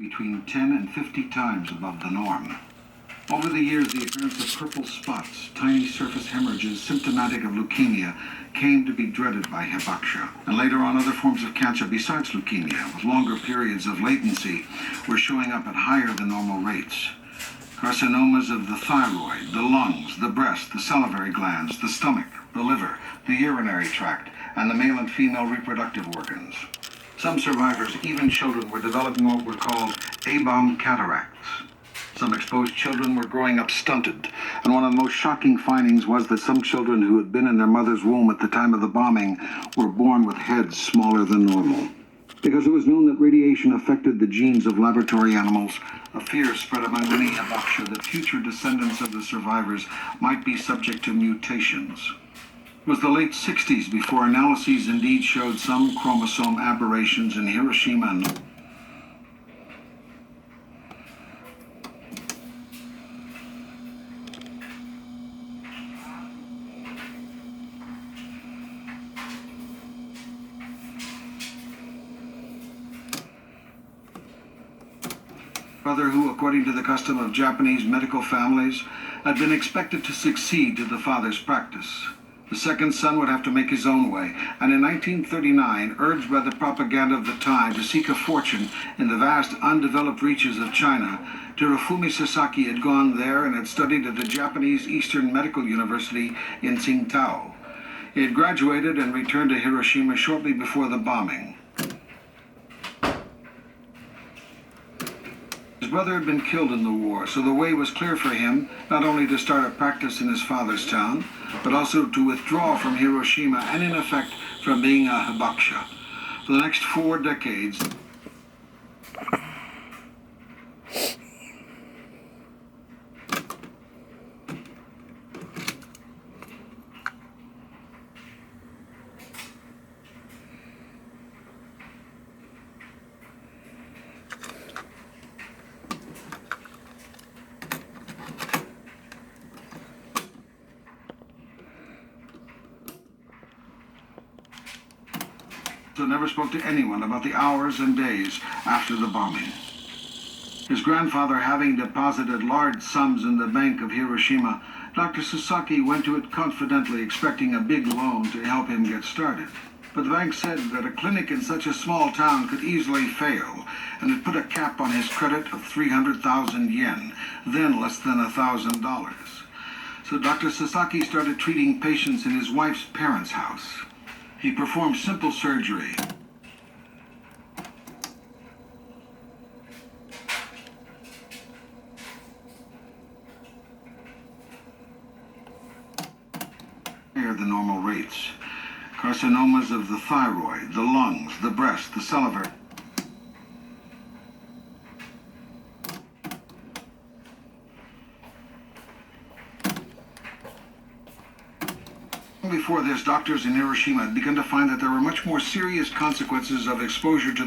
between 10 and 50 times above the norm. Over the years, the appearance of purple spots, tiny surface hemorrhages symptomatic of leukemia, came to be dreaded by hibakusha. And later on, other forms of cancer besides leukemia, with longer periods of latency, were showing up at higher than normal rates. Carcinomas of the thyroid, the lungs, the breast, the salivary glands, the stomach, the liver, the urinary tract, and the male and female reproductive organs. Some survivors, even children, were developing what were called A-bomb cataracts. Some exposed children were growing up stunted, and one of the most shocking findings was that some children who had been in their mother's womb at the time of the bombing were born with heads smaller than normal. Because it was known that radiation affected the genes of laboratory animals, a fear spread among many hibakusha that future descendants of the survivors might be subject to mutations. It was the late 60s before analyses indeed showed some chromosome aberrations in Hiroshima and brother who, according to the custom of Japanese medical families, had been expected to succeed to the father's practice. The second son would have to make his own way, and in 1939, urged by the propaganda of the time to seek a fortune in the vast undeveloped reaches of China, Terufumi Sasaki had gone there and had studied at the Japanese Eastern Medical University in Tsingtao. He had graduated and returned to Hiroshima shortly before the bombing. His brother had been killed in the war, so the way was clear for him not only to start a practice in his father's town, but also to withdraw from Hiroshima and, in effect, from being a hibakusha. For the next 4 decades, so never spoke to anyone about the hours and days after the bombing. His grandfather having deposited large sums in the bank of Hiroshima, Dr. Sasaki went to it confidently, expecting a big loan to help him get started. But the bank said that a clinic in such a small town could easily fail, and it put a cap on his credit of 300,000 yen, then less than $1,000. So Dr. Sasaki started treating patients in his wife's parents' house. He performed simple surgery. Higher than normal rates. Carcinomas of the thyroid, the lungs, the breast, the salivary. Before this, doctors in Hiroshima had begun to find that there were much more serious consequences of exposure to